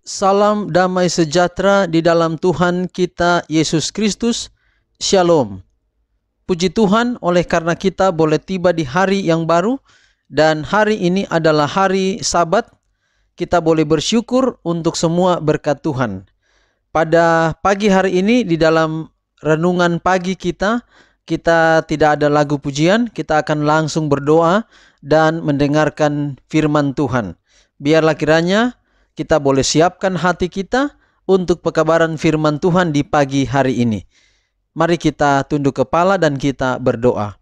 Salam damai sejahtera di dalam Tuhan kita Yesus Kristus. Shalom. Puji Tuhan, oleh karena kita boleh tiba di hari yang baru, dan hari ini adalah hari Sabat. Kita boleh bersyukur untuk semua berkat Tuhan. Pada pagi hari ini di dalam renungan pagi kita tidak ada lagu pujian. Kita akan langsung berdoa dan mendengarkan firman Tuhan. Biarlah kiranya kita boleh siapkan hati kita untuk pekabaran firman Tuhan di pagi hari ini. Mari kita tunduk kepala dan kita berdoa.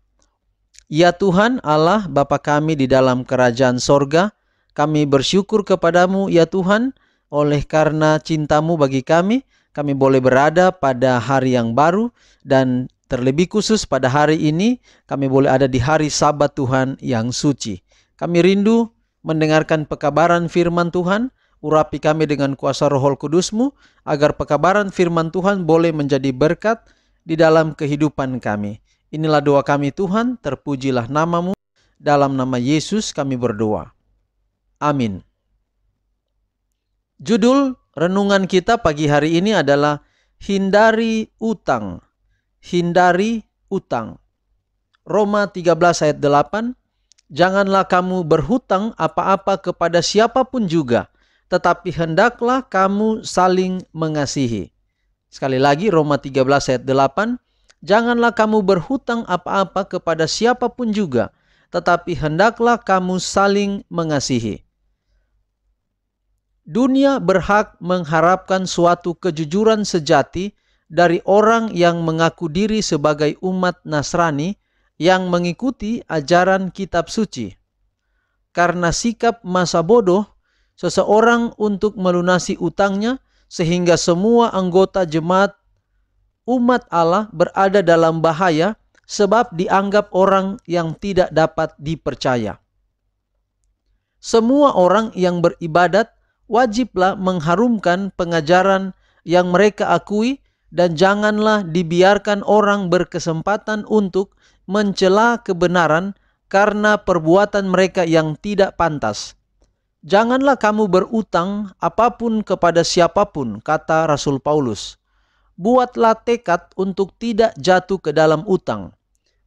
Ya Tuhan Allah Bapa kami di dalam kerajaan sorga, kami bersyukur kepadamu ya Tuhan, oleh karena cintamu bagi kami boleh berada pada hari yang baru, dan terlebih khusus pada hari ini kami boleh ada di hari Sabat Tuhan yang suci. Kami rindu mendengarkan pekabaran firman Tuhan. Urapi kami dengan kuasa Roh Kudus-Mu, agar pekabaran firman Tuhan boleh menjadi berkat di dalam kehidupan kami. Inilah doa kami Tuhan, terpujilah nama-Mu. Dalam nama Yesus kami berdoa. Amin. Judul renungan kita pagi hari ini adalah Hindari Utang. Hindari utang. Roma 13 ayat 8. Janganlah kamu berhutang apa-apa kepada siapapun juga, tetapi hendaklah kamu saling mengasihi. Sekali lagi Roma 13 ayat 8. Janganlah kamu berhutang apa-apa kepada siapapun juga, tetapi hendaklah kamu saling mengasihi. Dunia berhak mengharapkan suatu kejujuran sejati dari orang yang mengaku diri sebagai umat Nasrani yang mengikuti ajaran kitab suci. Karena sikap masa bodoh seseorang untuk melunasi utangnya, sehingga semua anggota jemaat umat Allah berada dalam bahaya sebab dianggap orang yang tidak dapat dipercaya. Semua orang yang beribadat wajiblah mengharumkan pengajaran yang mereka akui, dan janganlah dibiarkan orang berkesempatan untuk mencela kebenaran karena perbuatan mereka yang tidak pantas. Janganlah kamu berutang apapun kepada siapapun, kata Rasul Paulus. Buatlah tekad untuk tidak jatuh ke dalam utang.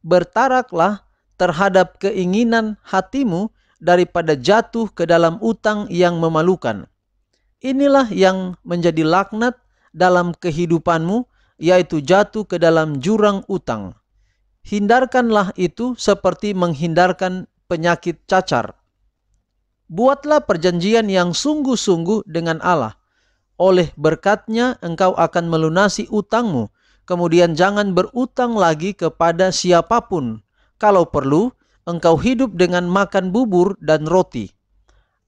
Bertaraklah terhadap keinginan hatimu daripada jatuh ke dalam utang yang memalukan. Inilah yang menjadi laknat dalam kehidupanmu, yaitu jatuh ke dalam jurang utang. Hindarkanlah itu seperti menghindarkan penyakit cacar. Buatlah perjanjian yang sungguh-sungguh dengan Allah. Oleh berkatnya engkau akan melunasi utangmu. Kemudian jangan berutang lagi kepada siapapun. Kalau perlu, engkau hidup dengan makan bubur dan roti.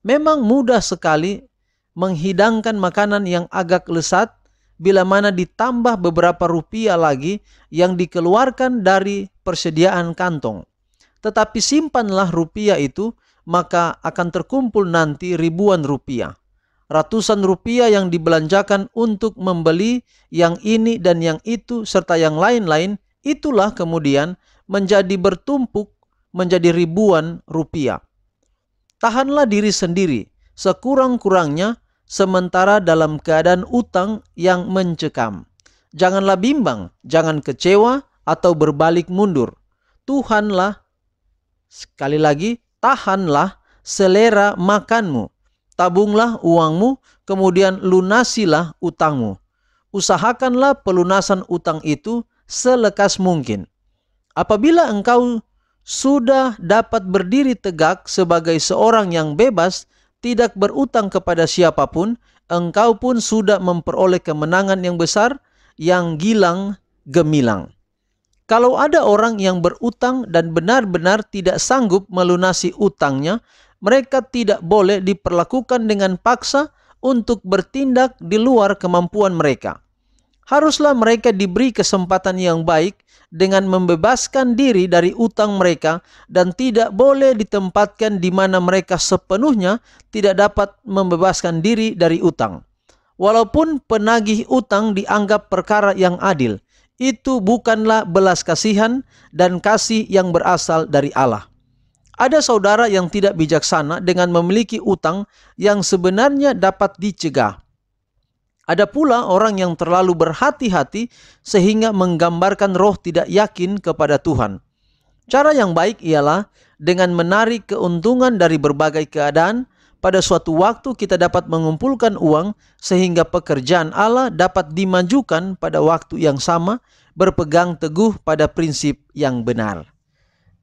Memang mudah sekali menghidangkan makanan yang agak lesat, bila mana ditambah beberapa rupiah lagi yang dikeluarkan dari persediaan kantong. Tetapi simpanlah rupiah itu, maka akan terkumpul nanti ribuan rupiah. Ratusan rupiah yang dibelanjakan untuk membeli yang ini dan yang itu serta yang lain-lain, itulah kemudian menjadi bertumpuk menjadi ribuan rupiah. Tahanlah diri sendiri sekurang-kurangnya sementara dalam keadaan utang yang mencekam. Janganlah bimbang, jangan kecewa atau berbalik mundur. Tuhanlah, sekali lagi, tahanlah selera makanmu. Tabunglah uangmu, kemudian lunasilah utangmu. Usahakanlah pelunasan utang itu selekas mungkin. Apabila engkau sudah dapat berdiri tegak sebagai seorang yang bebas, tidak berutang kepada siapapun, engkau pun sudah memperoleh kemenangan yang besar, yang gilang gemilang. Kalau ada orang yang berutang dan benar-benar tidak sanggup melunasi utangnya, mereka tidak boleh diperlakukan dengan paksa untuk bertindak di luar kemampuan mereka. Haruslah mereka diberi kesempatan yang baik dengan membebaskan diri dari utang mereka, dan tidak boleh ditempatkan di mana mereka sepenuhnya tidak dapat membebaskan diri dari utang. Walaupun penagih utang dianggap perkara yang adil, itu bukanlah belas kasihan dan kasih yang berasal dari Allah. Ada saudara yang tidak bijaksana dengan memiliki utang yang sebenarnya dapat dicegah. Ada pula orang yang terlalu berhati-hati sehingga menggambarkan roh tidak yakin kepada Tuhan. Cara yang baik ialah dengan menarik keuntungan dari berbagai keadaan. Pada suatu waktu kita dapat mengumpulkan uang sehingga pekerjaan Allah dapat dimajukan pada waktu yang sama, berpegang teguh pada prinsip yang benar.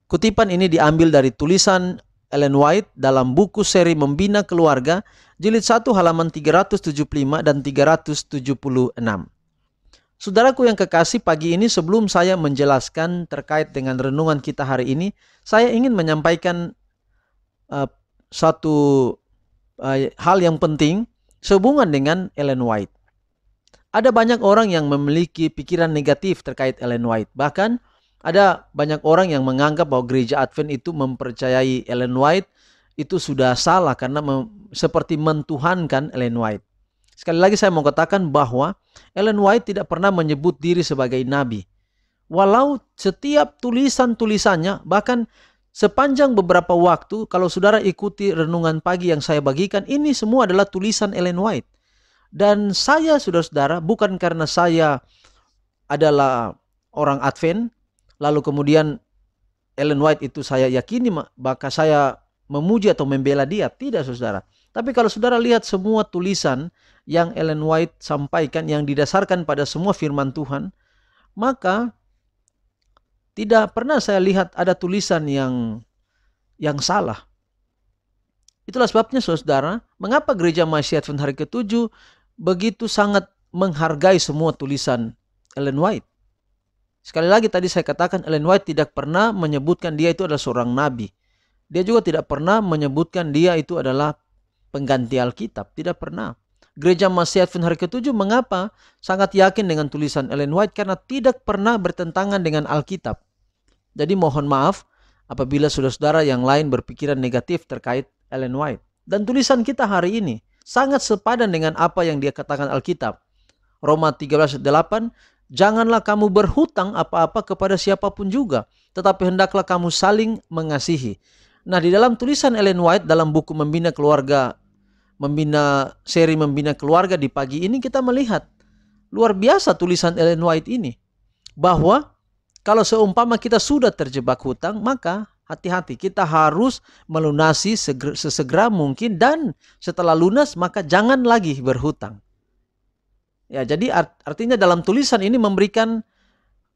Kutipan ini diambil dari tulisan Ellen White dalam buku seri Membina Keluarga, jilid 1 halaman 375 dan 376. Saudaraku yang kekasih, pagi ini sebelum saya menjelaskan terkait dengan renungan kita hari ini, saya ingin menyampaikan satu hal yang penting sehubungan dengan Ellen White. Ada banyak orang yang memiliki pikiran negatif terkait Ellen White. Bahkan ada banyak orang yang menganggap bahwa gereja Advent itu mempercayai Ellen White itu sudah salah karena seperti mentuhankan Ellen White. Sekali lagi saya mau katakan bahwa Ellen White tidak pernah menyebut diri sebagai nabi. Walau setiap tulisan-tulisannya, bahkan sepanjang beberapa waktu, kalau saudara ikuti renungan pagi yang saya bagikan, ini semua adalah tulisan Ellen White. Dan saya, saudara-saudara, bukan karena saya adalah orang Advent, lalu kemudian Ellen White itu saya yakini, maka saya memuji atau membela dia. Tidak, saudara. Tapi kalau saudara lihat semua tulisan yang Ellen White sampaikan, yang didasarkan pada semua firman Tuhan, maka tidak pernah saya lihat ada tulisan yang salah. Itulah sebabnya, saudara, mengapa gereja Mahasiswa Advent hari ke-7 begitu sangat menghargai semua tulisan Ellen White. Sekali lagi tadi saya katakan, Ellen White tidak pernah menyebutkan dia itu adalah seorang nabi. Dia juga tidak pernah menyebutkan dia itu adalah pengganti Alkitab. Tidak pernah. Gereja Mahasiswa Advent hari ke-7 mengapa sangat yakin dengan tulisan Ellen White? Karena tidak pernah bertentangan dengan Alkitab. Jadi mohon maaf apabila saudara-saudara yang lain berpikiran negatif terkait Ellen White. Dan tulisan kita hari ini sangat sepadan dengan apa yang dia katakan Alkitab. Roma 13:8, janganlah kamu berhutang apa-apa kepada siapapun juga, tetapi hendaklah kamu saling mengasihi. Nah, di dalam tulisan Ellen White dalam buku seri Membina Keluarga di pagi ini, kita melihat luar biasa tulisan Ellen White ini. Bahwa kalau seumpama kita sudah terjebak hutang, maka hati-hati, kita harus melunasi sesegera mungkin, dan setelah lunas maka jangan lagi berhutang. Ya, jadi artinya dalam tulisan ini memberikan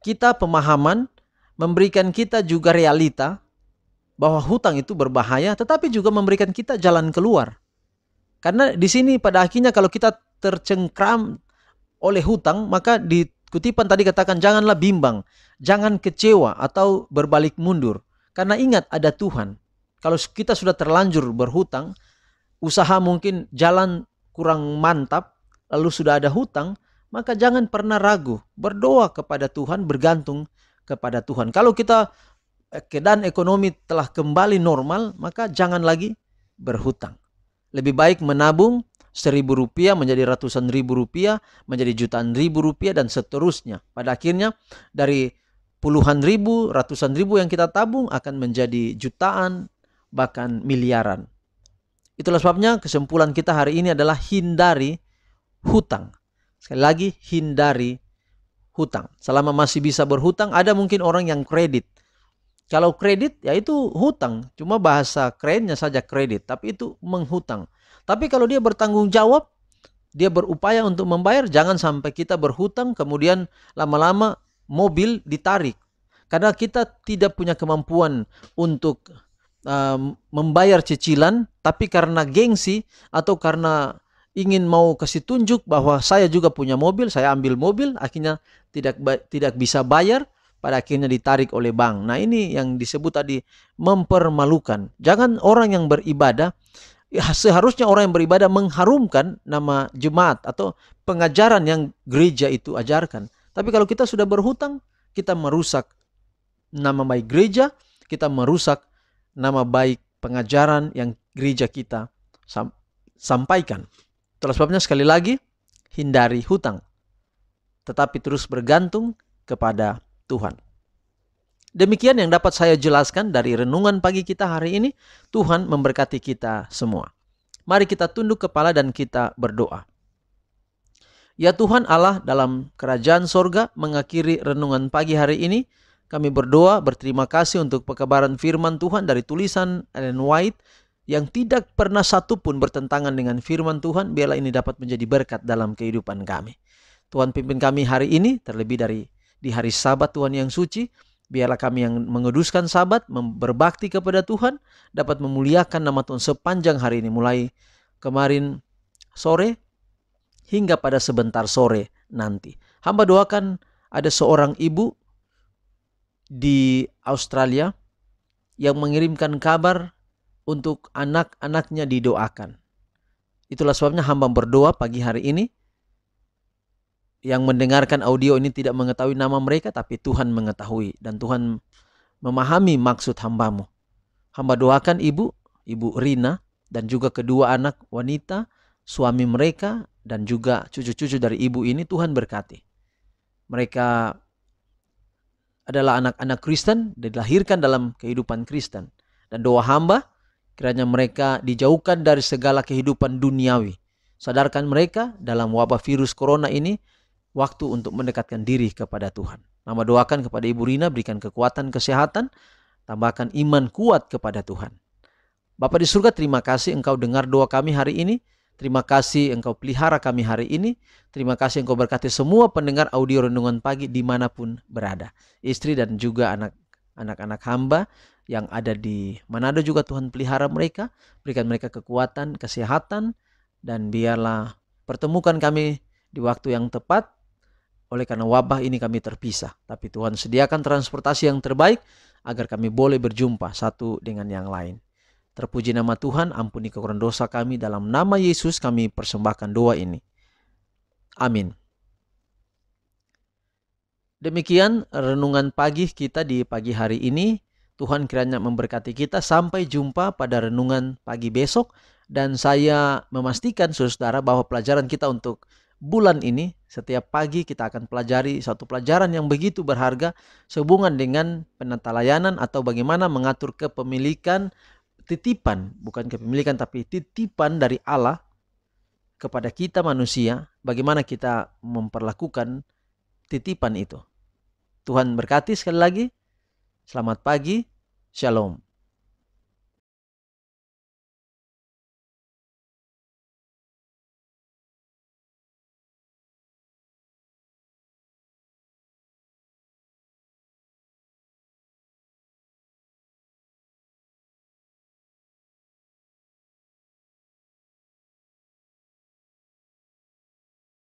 kita pemahaman, memberikan kita juga realita bahwa hutang itu berbahaya, tetapi juga memberikan kita jalan keluar. Karena di sini pada akhirnya kalau kita tercengkram oleh hutang, maka di kutipan tadi katakan janganlah bimbang, jangan kecewa atau berbalik mundur. Karena ingat ada Tuhan. Kalau kita sudah terlanjur berhutang, usaha mungkin jalan kurang mantap, lalu sudah ada hutang, maka jangan pernah ragu. Berdoa kepada Tuhan, bergantung kepada Tuhan. Kalau kita keadaan ekonomi telah kembali normal, maka jangan lagi berhutang. Lebih baik menabung Rp1.000 menjadi ratusan ribu rupiah, menjadi jutaan ribu rupiah, dan seterusnya. Pada akhirnya dari puluhan ribu, ratusan ribu yang kita tabung akan menjadi jutaan, bahkan miliaran. Itulah sebabnya kesimpulan kita hari ini adalah hindari hutang. Sekali lagi, hindari hutang. Selama masih bisa berhutang, ada mungkin orang yang kredit. Kalau kredit, ya itu hutang. Cuma bahasa kerennya saja kredit, tapi itu menghutang. Tapi kalau dia bertanggung jawab, dia berupaya untuk membayar, jangan sampai kita berhutang, kemudian lama-lama mobil ditarik. Karena kita tidak punya kemampuan untuk membayar cicilan, tapi karena gengsi atau karena ingin mau kasih tunjuk bahwa saya juga punya mobil, saya ambil mobil, akhirnya tidak bisa bayar, pada akhirnya ditarik oleh bank. Nah, ini yang disebut tadi mempermalukan. Jangan orang yang beribadah, seharusnya orang yang beribadah mengharumkan nama jemaat atau pengajaran yang gereja itu ajarkan. Tapi kalau kita sudah berhutang, kita merusak nama baik gereja, kita merusak nama baik pengajaran yang gereja kita sampaikan. Itulah sebabnya sekali lagi, hindari hutang, tetapi terus bergantung kepada Tuhan. Demikian yang dapat saya jelaskan dari renungan pagi kita hari ini. Tuhan memberkati kita semua. Mari kita tunduk kepala dan kita berdoa. Ya Tuhan Allah dalam kerajaan sorga, mengakhiri renungan pagi hari ini, kami berdoa berterima kasih untuk pekabaran firman Tuhan dari tulisan Ellen White yang tidak pernah satupun bertentangan dengan firman Tuhan. Biarlah ini dapat menjadi berkat dalam kehidupan kami. Tuhan pimpin kami hari ini, terlebih dari di hari Sabat Tuhan yang suci. Biarlah kami yang menguduskan Sabat, berbakti kepada Tuhan, dapat memuliakan nama Tuhan sepanjang hari ini, mulai kemarin sore hingga pada sebentar sore nanti. Hamba doakan ada seorang ibu di Australia yang mengirimkan kabar untuk anak-anaknya didoakan. Itulah sebabnya hamba berdoa pagi hari ini. Yang mendengarkan audio ini tidak mengetahui nama mereka, tapi Tuhan mengetahui dan Tuhan memahami maksud hambamu. Hamba doakan Ibu Rina dan juga kedua anak wanita, suami mereka dan juga cucu-cucu dari ibu ini, Tuhan berkati. Mereka adalah anak-anak Kristen, dilahirkan dalam kehidupan Kristen. Dan doa hamba, kiranya mereka dijauhkan dari segala kehidupan duniawi. Sadarkan mereka dalam wabah virus corona ini, waktu untuk mendekatkan diri kepada Tuhan. Mama doakan kepada Ibu Rina, berikan kekuatan, kesehatan, tambahkan iman kuat kepada Tuhan. Bapa di surga, terima kasih Engkau dengar doa kami hari ini. Terima kasih Engkau pelihara kami hari ini. Terima kasih Engkau berkati semua pendengar audio renungan pagi dimanapun berada. Istri dan juga anak-anak hamba yang ada di Manado juga Tuhan pelihara mereka. Berikan mereka kekuatan, kesehatan, dan biarlah pertemukan kami di waktu yang tepat. Oleh karena wabah ini kami terpisah, tapi Tuhan sediakan transportasi yang terbaik agar kami boleh berjumpa satu dengan yang lain. Terpuji nama Tuhan, ampuni kekurangan dosa kami. Dalam nama Yesus kami persembahkan doa ini. Amin. Demikian renungan pagi kita di pagi hari ini. Tuhan kiranya memberkati kita. Sampai jumpa pada renungan pagi besok. Dan saya memastikan saudara bahwa pelajaran kita untuk bulan ini, setiap pagi kita akan pelajari satu pelajaran yang begitu berharga sehubungan dengan penata layanan atau bagaimana mengatur kepemilikan, titipan, bukan kepemilikan tapi titipan dari Allah kepada kita manusia, bagaimana kita memperlakukan titipan itu. Tuhan berkati sekali lagi. Selamat pagi. Shalom.